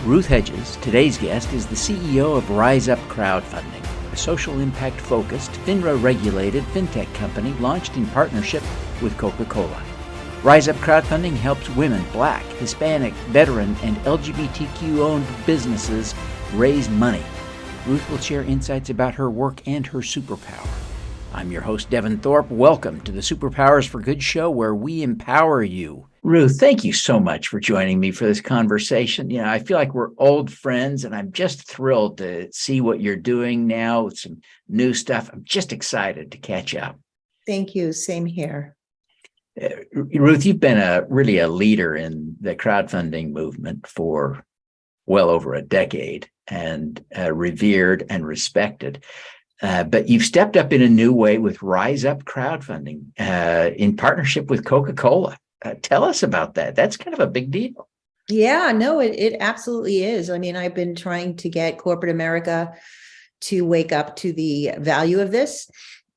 Ruth Hedges, today's guest, is the CEO of Rise Up Crowdfunding, a social impact-focused, FINRA-regulated fintech company launched in partnership with Coca-Cola. Rise Up Crowdfunding helps women, Black, Hispanic, veteran, and LGBTQ-owned businesses raise money. Ruth will share insights about her work and her superpower. I'm your host, Devin Thorpe. Welcome to the Superpowers for Good show, where we empower you. Ruth, thank you so much for joining me for this conversation. You know, I feel like we're old friends, and I'm just thrilled to see what you're doing now with some new stuff. I'm just excited to catch up. Thank you. Same here. Ruth, you've been really a leader in the crowdfunding movement for well over a decade, and revered and respected. But you've stepped up in a new way with Rise Up Crowdfunding in partnership with Coca-Cola. Tell us about that. That's kind of a big deal. Yeah, no, it absolutely is. I mean, I've been trying to get corporate America to wake up to the value of this.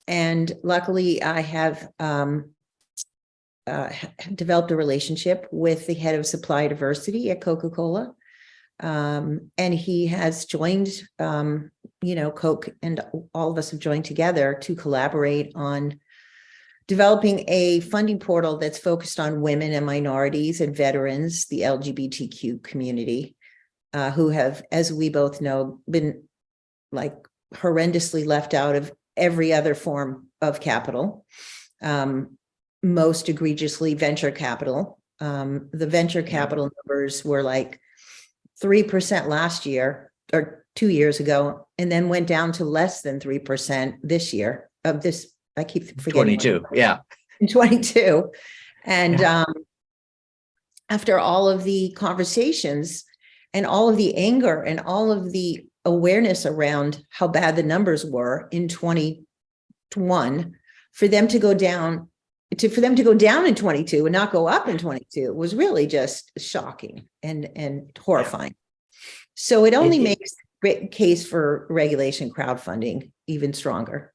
And luckily, I have developed a relationship with the head of supply diversity at Coca-Cola. And he has joined, Coke and all of us have joined together to collaborate on developing a funding portal that's focused on women and minorities and veterans, the LGBTQ community, who have, as we both know, been like horrendously left out of every other form of capital, most egregiously venture capital. The venture capital numbers were like 3% last year or 2 years ago, and then went down to less than 3% this year of this. I keep forgetting. 22. Yeah. In 22. And after all of the conversations and all of the anger and all of the awareness around how bad the numbers were in 21, for them to go down in 22 and not go up in 22 was really just shocking and horrifying. So it only makes the case for regulation crowdfunding even stronger.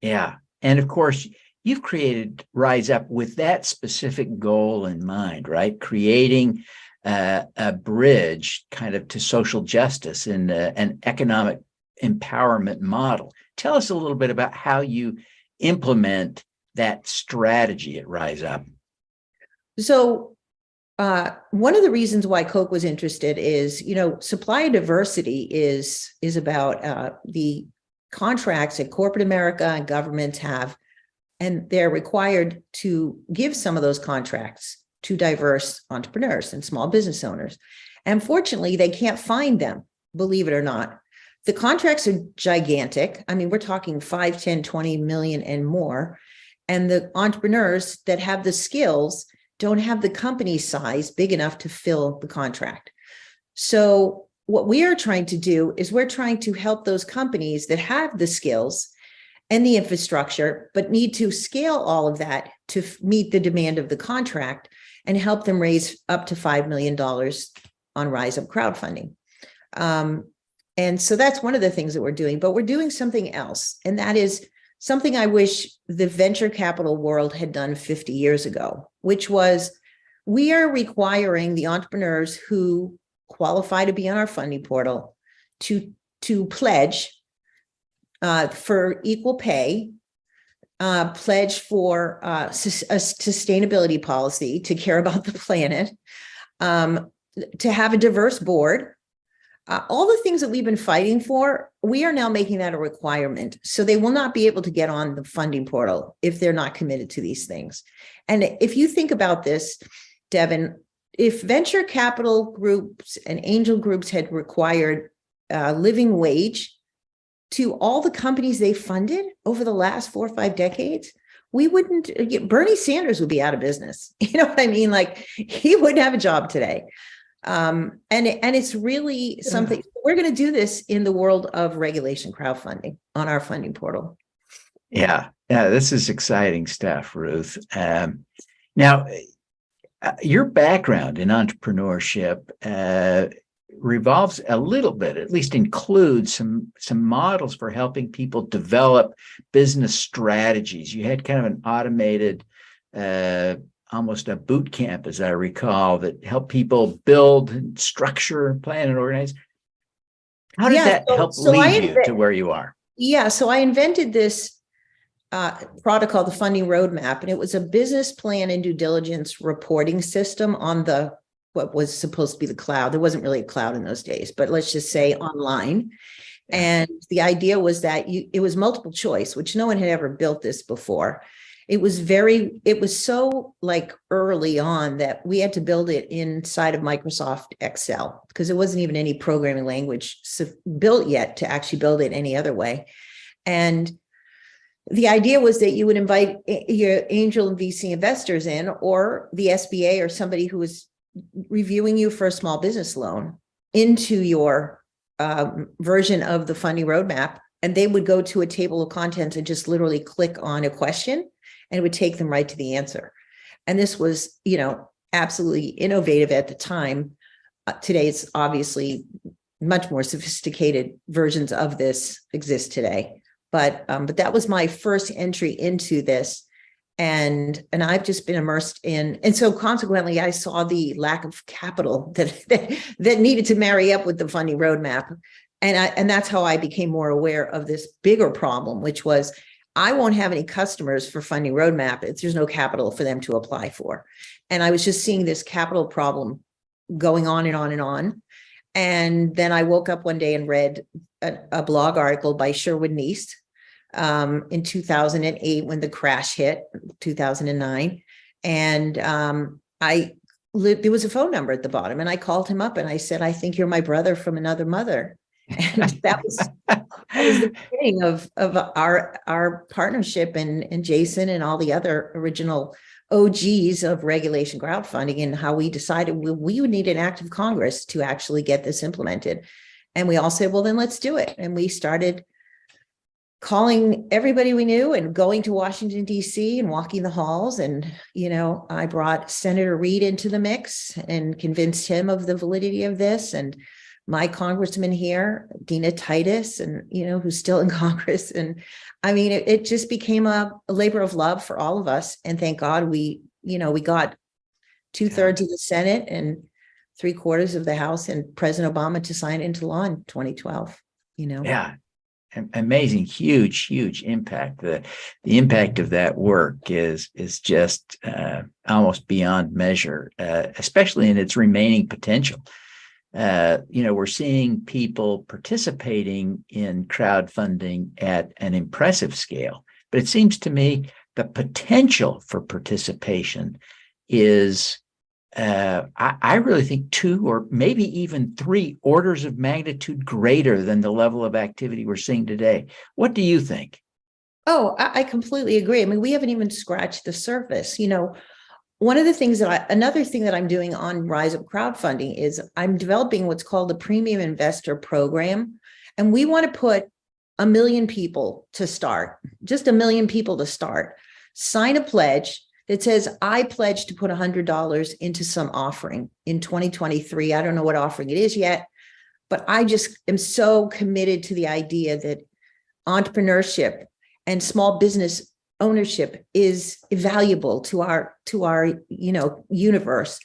Yeah. And of course, you've created Rise Up with that specific goal in mind, right? Creating a bridge kind of to social justice in an economic empowerment model. Tell us a little bit about how you implement that strategy at Rise Up. So one of the reasons why Coke was interested is, supply diversity is about the contracts that corporate America and governments have, and they're required to give some of those contracts to diverse entrepreneurs and small business owners. And fortunately, they can't find them, believe it or not. The contracts are gigantic. I mean, we're talking 5, 10, 20 million and more. And the entrepreneurs that have the skills don't have the company size big enough to fill the contract. So what we are trying to do is we're trying to help those companies that have the skills and the infrastructure, but need to scale all of that to meet the demand of the contract and help them raise up to $5 million on Rise Up Crowdfunding. And so that's one of the things that we're doing, but we're doing something else. And that is something I wish the venture capital world had done 50 years ago, which was we are requiring the entrepreneurs who qualify to be on our funding portal to pledge for equal pay, pledge for a sustainability policy to care about the planet, to have a diverse board. All the things that we've been fighting for, we are now making that a requirement. So they will not be able to get on the funding portal if they're not committed to these things. And if you think about this, Devin, if venture capital groups and angel groups had required a living wage to all the companies they funded over the last 4 or 5 decades, Bernie Sanders would be out of business. You know what I mean? Like, he wouldn't have a job today. And it's really something. We're going to do this in the world of regulation crowdfunding on our funding portal. Yeah, this is exciting stuff, Ruth. Now, your background in entrepreneurship revolves a little bit, at least includes some models for helping people develop business strategies. You had kind of an automated almost a boot camp, as I recall, that helped people build and structure, plan, and organize. How did Yeah. that help So lead you to where you are? yeah. So I invented this product called the Funding Roadmap, and it was a business plan and due diligence reporting system on what was supposed to be the cloud. There wasn't really a cloud in those days, but let's just say online. Yeah. And the idea was that it was multiple choice, which no one had ever built this before. It was so like early on that we had to build it inside of Microsoft Excel because there wasn't even any programming language built yet to actually build it any other way. And the idea was that you would invite your angel and VC investors in, or the SBA or somebody who was reviewing you for a small business loan into your version of the funding roadmap. And they would go to a table of contents and just literally click on a question, and it would take them right to the answer. And this was, absolutely innovative at the time. Today, it's obviously much more sophisticated versions of this exist today. But that was my first entry into this. And I've just been immersed in, and so consequently, I saw the lack of capital that needed to marry up with the funding roadmap. And that's how I became more aware of this bigger problem, which was I won't have any customers for funding roadmap if there's no capital for them to apply for. And I was just seeing this capital problem going on and on and on. And then I woke up one day and read a blog article by Sherwood Neist in 2008 when the crash hit, 2009. And there was a phone number at the bottom, and I called him up and I said, I think you're my brother from another mother. And that was the beginning of our partnership, and Jason and all the other original OGs of regulation crowdfunding, and how we decided we would need an act of Congress to actually get this implemented. And we all said, well, then let's do it. And we started calling everybody we knew and going to Washington, D.C. and walking the halls. And, I brought Senator Reid into the mix and convinced him of the validity of this. And my congressman here, Dina Titus, and, who's still in Congress. And I mean, it just became a labor of love for all of us. And thank God we got 2/3 of the Senate and 3/4 of the House and President Obama to sign into law in 2012, Yeah. Amazing, huge impact. The impact of that work is just almost beyond measure, especially in its remaining potential. We're seeing people participating in crowdfunding at an impressive scale, but it seems to me the potential for participation is, I really think 2 or maybe even 3 orders of magnitude greater than the level of activity we're seeing today. What do you think? Oh, I completely agree. I mean, we haven't even scratched the surface. Another thing that I'm doing on Rise Up Crowdfunding is I'm developing what's called the Premium Investor Program. And we want to put 1 million people to start, just 1 million people to start, sign a pledge that says, I pledge to put $100 into some offering in 2023. I don't know what offering it is yet, but I just am so committed to the idea that entrepreneurship and small business ownership is valuable to our universe,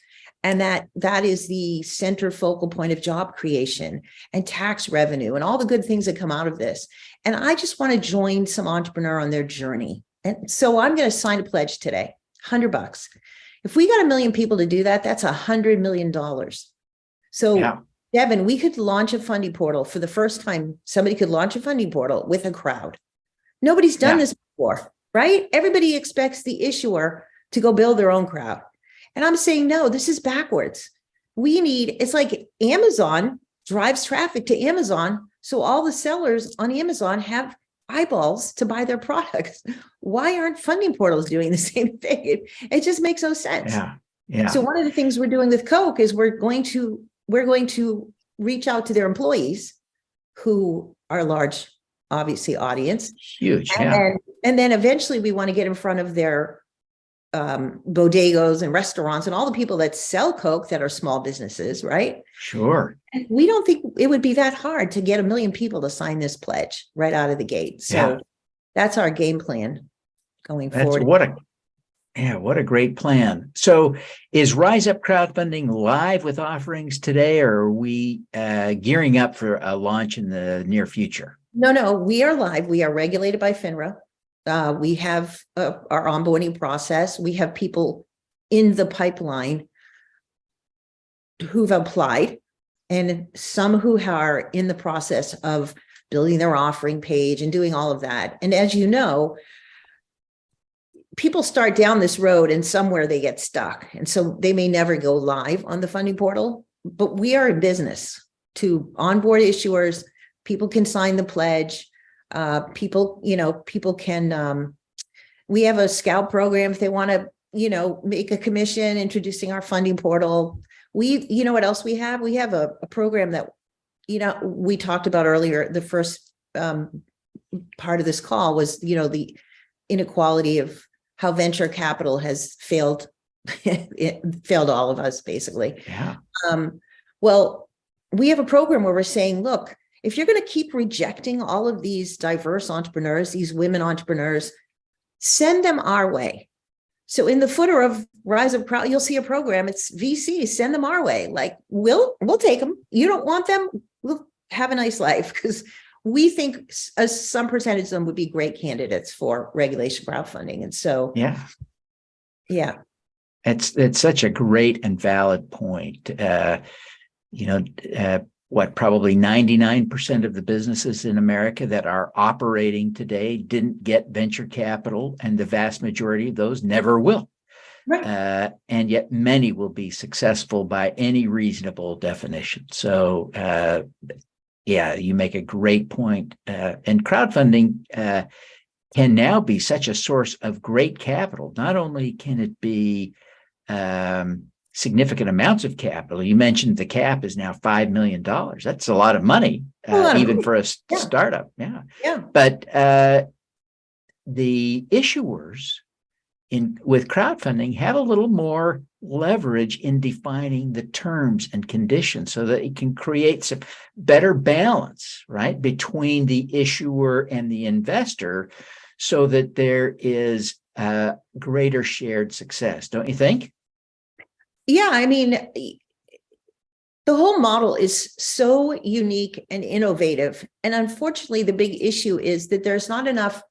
and that is the center focal point of job creation and tax revenue and all the good things that come out of this. And I just want to join some entrepreneur on their journey. And so I'm going to sign a pledge today, $100. If we got 1 million people to do that, that's $100 million. So yeah. Devin, we could launch a funding portal for the first time. Somebody could launch a funding portal with a crowd. Nobody's done this before. Right? Everybody expects the issuer to go build their own crowd. And I'm saying, no, this is backwards. It's like Amazon drives traffic to Amazon. So all the sellers on Amazon have eyeballs to buy their products. Why aren't funding portals doing the same thing? It just makes no sense. Yeah. So one of the things we're doing with Coke is we're going to reach out to their employees, who are large, obviously, audience. Huge. And then eventually we want to get in front of their bodegas and restaurants and all the people that sell Coke that are small businesses, right? Sure. And we don't think it would be that hard to get 1 million people to sign this pledge right out of the gate. So that's our game plan going forward. Yeah, what a great plan. So is Rise Up Crowdfunding live with offerings today, or are we gearing up for a launch in the near future? No, we are live. We are regulated by FINRA. We have our onboarding process. We have people in the pipeline who've applied, and some who are in the process of building their offering page and doing all of that. And as you know, people start down this road and somewhere they get stuck. And so they may never go live on the funding portal, but we are in business to onboard issuers. People can sign the pledge. People can, we have a scout program if they want to, make a commission introducing our funding portal. What else we have? We have a program that, we talked about earlier. The first part of this call was, the inequality of how venture capital has failed, it failed all of us basically. Yeah. Well, we have a program where we're saying, look, if you're going to keep rejecting all of these diverse entrepreneurs, these women entrepreneurs, send them our way. So in the footer of Rise Up Crowd, you'll see a program. It's VC. Send them our way. Like we'll take them. You don't want them. We'll have a nice life, because we think some percentage of them would be great candidates for regulation crowdfunding. And so, yeah, it's such a great and valid point. Probably 99% of the businesses in America that are operating today didn't get venture capital, and the vast majority of those never will. Right. And yet many will be successful by any reasonable definition. So, you make a great point. And crowdfunding can now be such a source of great capital. Not only can it be significant amounts of capital. You mentioned the cap is now $5 million. That's a lot of money, even for a startup. Yeah. But the issuers with crowdfunding have a little more leverage in defining the terms and conditions, so that it can create some better balance, right, between the issuer and the investor, so that there is greater shared success. Don't you think? Yeah, I mean, the whole model is so unique and innovative. And unfortunately, the big issue is that there's not enough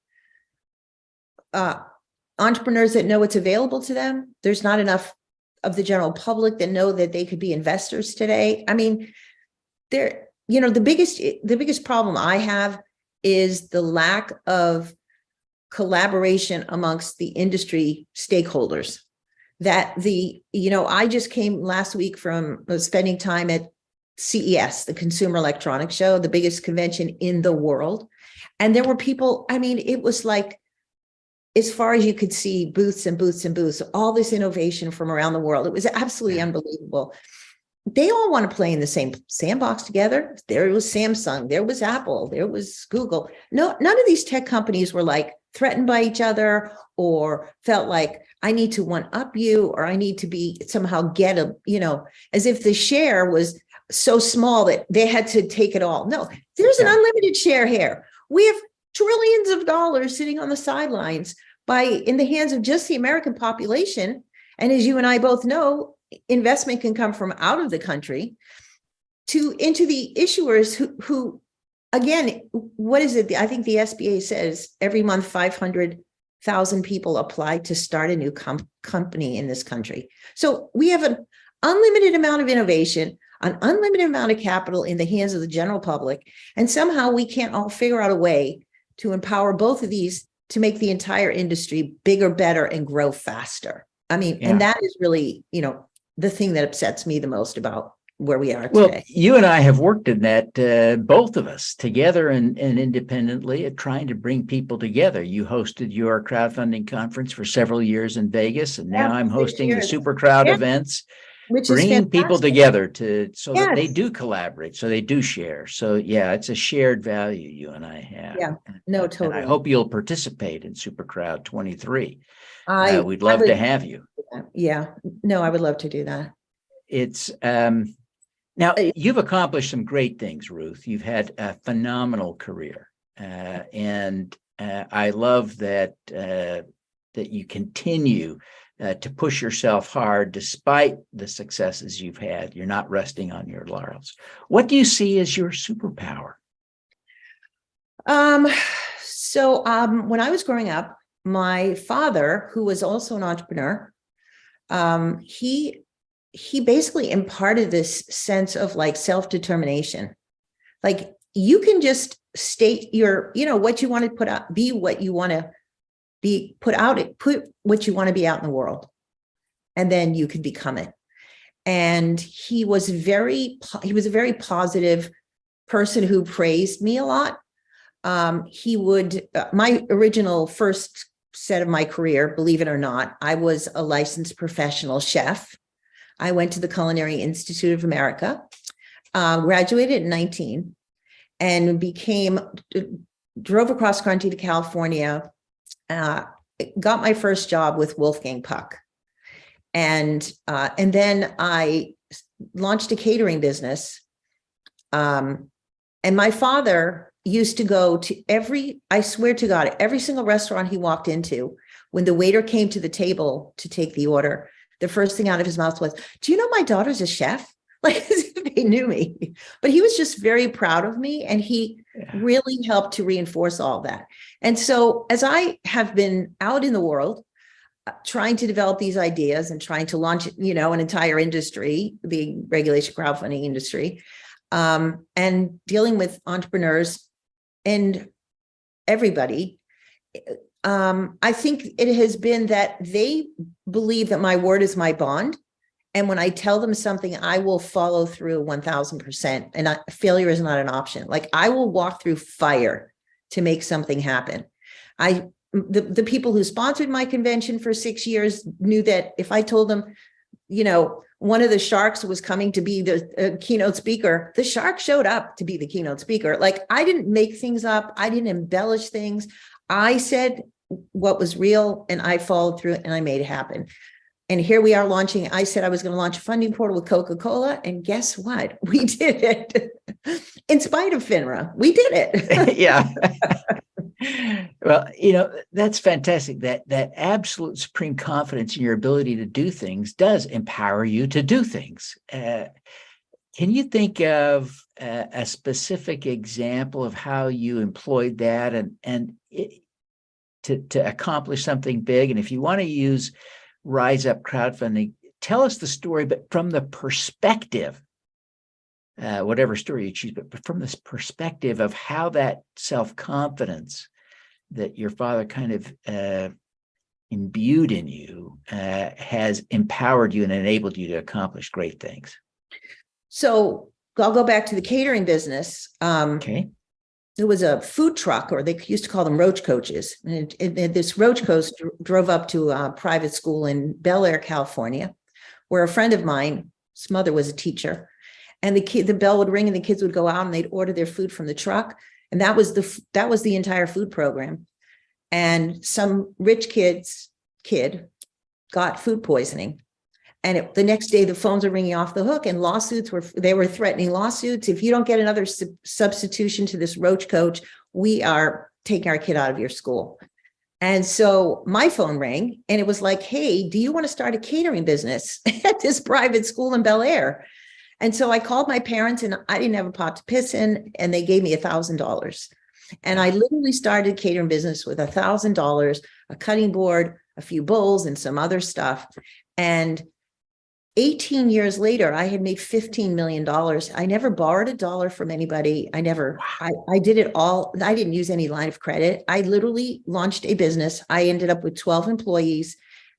entrepreneurs that know it's available to them. There's not enough of the general public that know that they could be investors today. I mean, the biggest problem I have is the lack of collaboration amongst the industry stakeholders. I just came last week from spending time at CES, the Consumer Electronics Show, the biggest convention in the world. And there were people, I mean, it was like, as far as you could see, booths and booths and booths, all this innovation from around the world. It was absolutely unbelievable. They all want to play in the same sandbox together. There was Samsung, there was Apple, there was Google. No, none of these tech companies were like threatened by each other or felt like I need to one up you, or I need to be somehow get as if the share was so small that they had to take it all. No, there's an unlimited share here. We have trillions of dollars sitting on the sidelines in the hands of just the American population. And as you and I both know, investment can come from out of the country into the issuers who again, what is it? I think the SBA says every month 500,000 people apply to start a new company in this country. So we have an unlimited amount of innovation, an unlimited amount of capital in the hands of the general public. And somehow we can't all figure out a way to empower both of these to make the entire industry bigger, better, and grow faster. I mean, and that is really, the thing that upsets me the most about where we are today. Well, you and I have worked in that, both of us together and independently, at trying to bring people together. You hosted your crowdfunding conference for several years in Vegas, and now I'm hosting the Super Crowd events, which bringing people together so that they do collaborate, so they do share. So it's a shared value you and I have. Yeah, no, totally. And I hope you'll participate in Super Crowd 23. We'd love to have you. Yeah, no, I would love to do that. It's now you've accomplished some great things, Ruth. You've had a phenomenal career, and I love that that you continue to push yourself hard despite the successes you've had. You're not resting on your laurels. What do you see as your superpower? When I was growing up, my father, who was also an entrepreneur, he basically imparted this sense of like self-determination. Like you can just state your, what you want to put out, be what you want to be, put what you want to be out in the world. And then you can become it. And he was a very positive person who praised me a lot. My original first set of my career, believe it or not, I was a licensed professional chef. I went to the Culinary Institute of America, graduated at 19, and drove across country to California, got my first job with Wolfgang Puck. And then I launched a catering business. And my father used to go to I swear to God, every single restaurant he walked into, when the waiter came to the table to take the order, the first thing out of his mouth was, "Do you know my daughter's a chef?" Like as if they knew me. But he was just very proud of me, and he really helped to reinforce all that. And so as I have been out in the world, trying to develop these ideas and trying to launch, an entire industry, the regulation crowdfunding industry, and dealing with entrepreneurs and everybody, I think it has been that they believe that my word is my bond. And when I tell them something, I will follow through 1000%. And failure is not an option. Like I will walk through fire to make something happen. The people who sponsored my convention for 6 years knew that if I told them, one of the sharks was coming to be the keynote speaker, the shark showed up to be the keynote speaker. Like I didn't make things up. I didn't embellish things. I said what was real and I followed through and I made it happen. And here we are launching. I said I was going to launch a funding portal with Coca-Cola. And guess what? We did it. In spite of FINRA, we did it. Yeah. Well, that's fantastic. That absolute supreme confidence in your ability to do things does empower you to do things. Can you think of a specific example of how you employed that to accomplish something big? And if you want to use Rise Up Crowdfunding, tell us the story, but from the perspective, whatever story you choose, but from this perspective of how that self-confidence that your father kind of imbued in you has empowered you and enabled you to accomplish great things. So I'll go back to the catering business. Okay. There was a food truck, or they used to call them roach coaches. And this roach coach drove up to a private school in Bel Air, California, where a friend of mine, his mother was a teacher, and the bell would ring and the kids would go out and they'd order their food from the truck. And that was the entire food program. And some rich kid got food poisoning. And the next day, the phones are ringing off the hook, and they were threatening lawsuits. If you don't get another substitution to this roach coach, we are taking our kid out of your school. And so my phone rang, and it was like, "Hey, do you want to start a catering business at this private school in Bel Air?" And so I called my parents, and I didn't have a pot to piss in, and they gave me $1,000. And I literally started a catering business with $1,000, a cutting board, a few bowls, and some other stuff. And 18 years later, I had made $15 million. I never borrowed a dollar from anybody. I did it all. I didn't use any line of credit. I literally launched a business. I ended up with 12 employees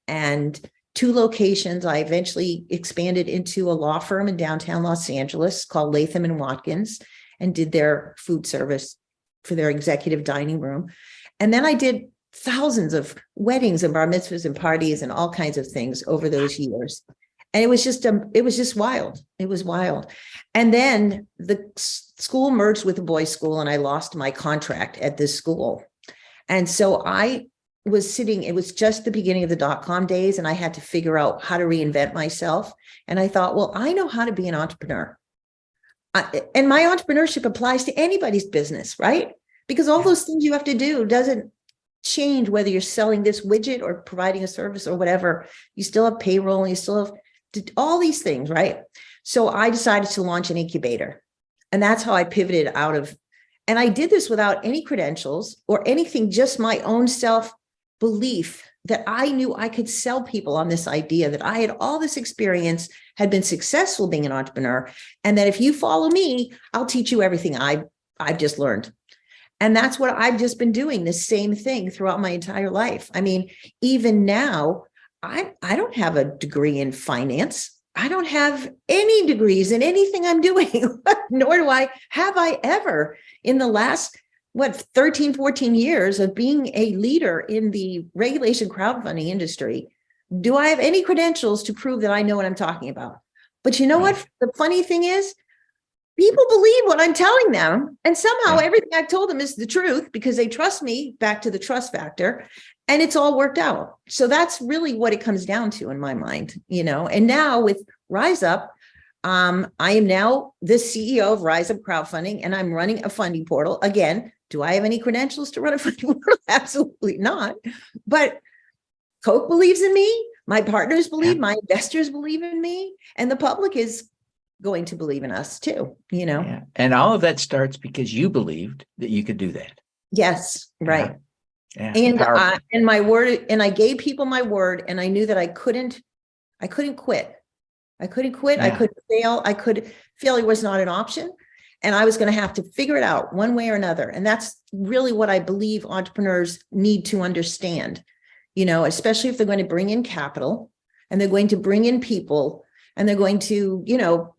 and 2 locations. I eventually expanded into a law firm in downtown Los Angeles called Latham and Watkins, and did their food service for their executive dining room. And then I did thousands of weddings and bar mitzvahs and parties and all kinds of things over those years. And it was just wild. It was wild. And then the school merged with a boys' school, and I lost my contract at this school. And so I was sitting, it was just the beginning of the dot-com days, and I had to figure out how to reinvent myself. And I thought, well, I know how to be an entrepreneur. And my entrepreneurship applies to anybody's business, right? Because all those things you have to do doesn't change whether you're selling this widget or providing a service or whatever. You still have payroll and you still have all these things, right? So I decided to launch an incubator. And that's how I pivoted out of, and I did this without any credentials or anything, just my own self-belief that I knew I could sell people on this idea that I had all this experience, had been successful being an entrepreneur, and that if you follow me, I'll teach you everything I've just learned. And that's what I've just been doing, the same thing throughout my entire life. I mean, even now, I don't have a degree in finance. I don't have any degrees in anything I'm doing, nor have I ever in the last, 13, 14 years of being a leader in the regulation crowdfunding industry. Do I have any credentials to prove that I know what I'm talking about? But you know what? The funny thing is, people believe what I'm telling them. And somehow everything I've told them is the truth because they trust me, back to the trust factor. And it's all worked out. So that's really what it comes down to in my mind, and now with Rise Up, I am now the CEO of Rise Up Crowdfunding, and I'm running a funding portal. Again, do I have any credentials to run a funding portal? Absolutely not. But Coke believes in me. My partners believe, my investors believe in me, and the public is going to believe in us too, Yeah. And all of that starts because you believed that you could do that. Yes, right. Yeah. And my word, and I gave people my word, and I knew that I couldn't quit. I couldn't quit. I couldn't fail. Failure was not an option. And I was going to have to figure it out one way or another. And that's really what I believe entrepreneurs need to understand, especially if they're going to bring in capital and they're going to bring in people and they're going to,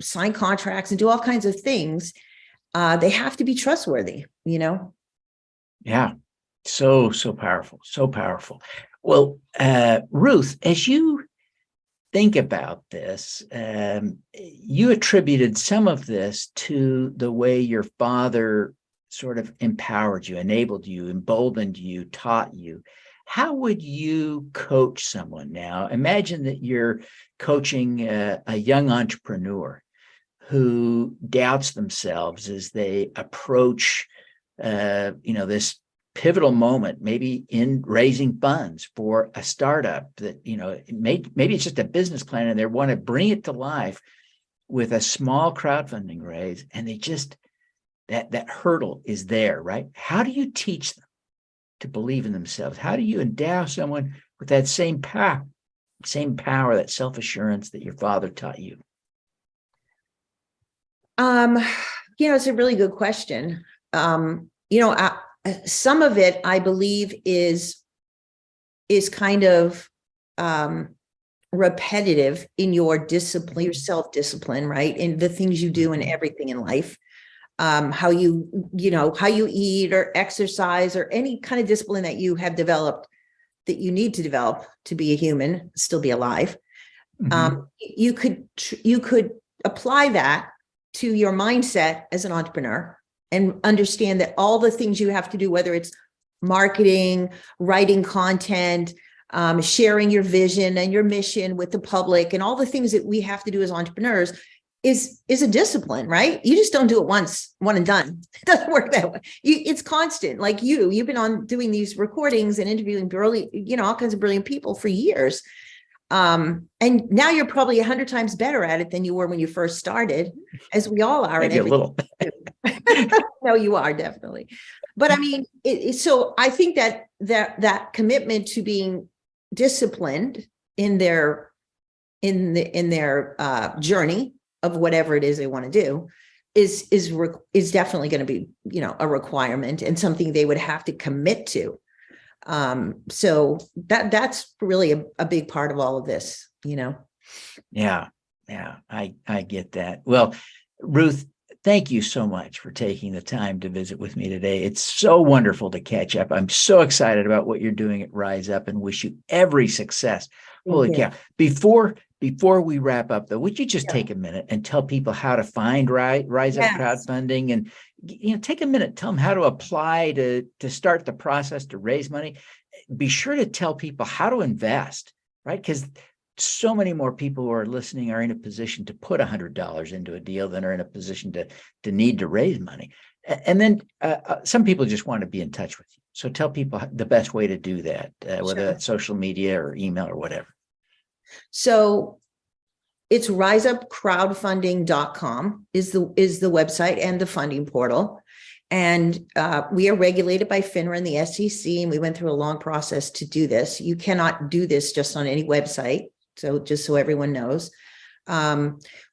sign contracts and do all kinds of things. They have to be trustworthy, Yeah. So powerful. So powerful. Well, Ruth, as you think about this, you attributed some of this to the way your father sort of empowered you, enabled you, emboldened you, taught you. How would you coach someone now? Imagine that you're coaching a young entrepreneur who doubts themselves as they approach, this pivotal moment, maybe in raising funds for a startup that, maybe it's just a business plan and they want to bring it to life with a small crowdfunding raise, and they just, that hurdle is there, right? How do you teach them to believe in themselves? How do you endow someone with that same power, that self-assurance that your father taught you? It's a really good question. Some of it, I believe, is kind of repetitive in your discipline, your self-discipline, right? In the things you do and everything in life, how you eat or exercise or any kind of discipline that you have developed that you need to develop to be a human, still be alive. Mm-hmm. You could apply that to your mindset as an entrepreneur and understand that all the things you have to do, whether it's marketing, writing content, sharing your vision and your mission with the public, and all the things that we have to do as entrepreneurs is a discipline, right? You just don't do it once, one and done. It doesn't work that way. It's constant. Like you've been on doing these recordings and interviewing all kinds of brilliant people for years. And now you're probably 100 times better at it than you were when you first started, as we all are. Maybe a little. No, you are definitely. But I mean, so I think that commitment to being disciplined in their journey of whatever it is they want to do is definitely going to be, a requirement and something they would have to commit to. So that's really a big part of all of this, Yeah. I get that. Well, Ruth, thank you so much for taking the time to visit with me today. It's so wonderful to catch up. I'm so excited about what you're doing at Rise Up and wish you every success. Holy cow. Before we wrap up though, would you just take a minute and tell people how to find Rise Up Crowdfunding, and take a minute, tell them how to apply to start the process to raise money. Be sure to tell people how to invest, right? Because so many more people who are listening are in a position to put $100 into a deal than are in a position to need to raise money. And then some people just want to be in touch with you. So tell people the best way to do that, whether Sure. that's social media or email or whatever. So it's riseupcrowdfunding.com is the website and the funding portal. And we are regulated by FINRA and the SEC, and we went through a long process to do this. You cannot do this just on any website. So just so everyone knows,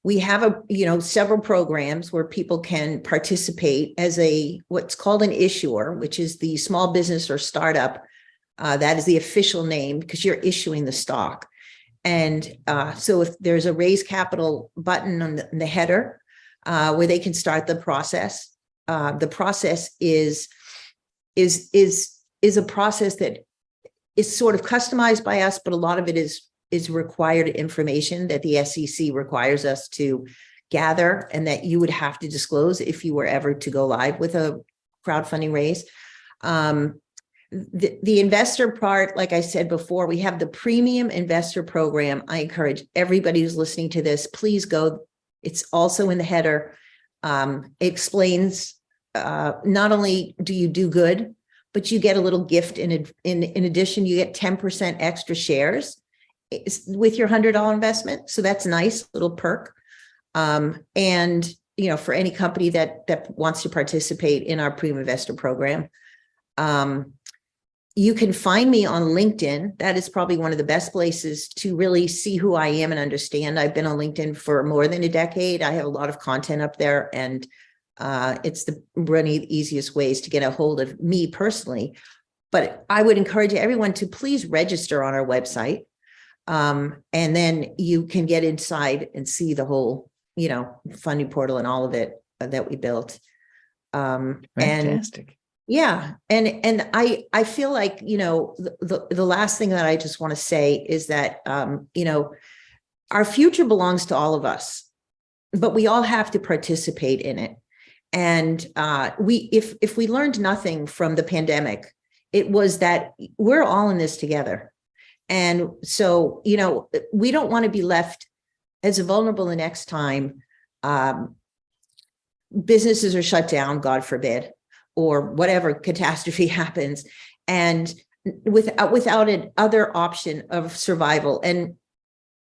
we have several programs where people can participate as what's called an issuer, which is the small business or startup. That is the official name because you're issuing the stock. And so if there's a raise capital button on the header where they can start the process is a process that is sort of customized by us, but a lot of it is required information that the SEC requires us to gather and that you would have to disclose if you were ever to go live with a crowdfunding raise. The investor part, like I said before, we have the premium investor program. I encourage everybody who's listening to this, please go. It's also in the header. It explains not only do you do good, but you get a little gift in addition. You get 10% extra shares with your $100 investment. So that's nice little perk. And for any company that wants to participate in our premium investor program. You can find me on LinkedIn. That is probably one of the best places to really see who I am and understand. I've been on LinkedIn for more than a decade. I have a lot of content up there, and it's one of the easiest ways to get a hold of me personally. But I would encourage everyone to please register on our website. And then you can get inside and see the whole, funding portal and all of it that we built. Fantastic. And I feel like, the last thing that I just want to say is that, our future belongs to all of us, but we all have to participate in it. And if we learned nothing from the pandemic, it was that we're all in this together. And so, we don't want to be left as vulnerable the next time businesses are shut down, God forbid, or whatever catastrophe happens, and without an other option of survival. And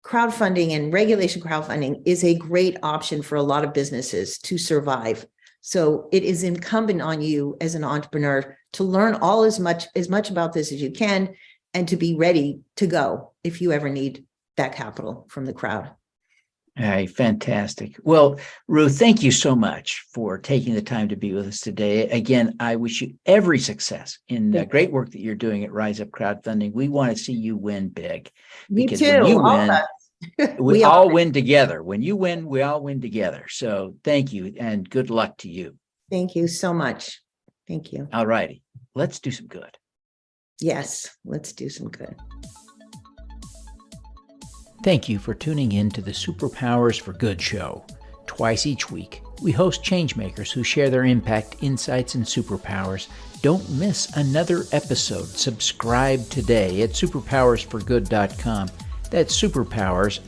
crowdfunding and regulation crowdfunding is a great option for a lot of businesses to survive. So it is incumbent on you as an entrepreneur to learn as much about this as you can, and to be ready to go if you ever need that capital from the crowd. Hey, fantastic. Well, Ruth, thank you so much for taking the time to be with us today. Again, I wish you every success in the great work that you're doing at Rise Up Crowdfunding. We want to see you win big. Because when you win, we all win together. When you win, we all win together. So thank you and good luck to you. Thank you so much. Thank you. All righty. Let's do some good. Yes, let's do some good. Thank you for tuning in to the Superpowers for Good show. Twice each week, we host changemakers who share their impact, insights, and superpowers. Don't miss another episode. Subscribe today at superpowersforgood.com. That's superpowers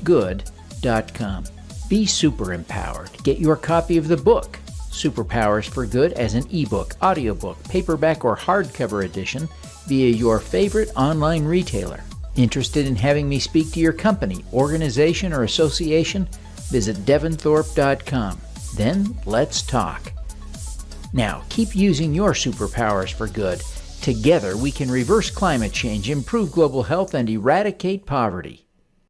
good.com. Be super empowered. Get your copy of the book, Superpowers for Good, as an ebook, audiobook, paperback, or hardcover edition via your favorite online retailer. Interested in having me speak to your company, organization, or association? Visit devinthorpe.com. Then let's talk. Now, keep using your superpowers for good. Together, we can reverse climate change, improve global health, and eradicate poverty.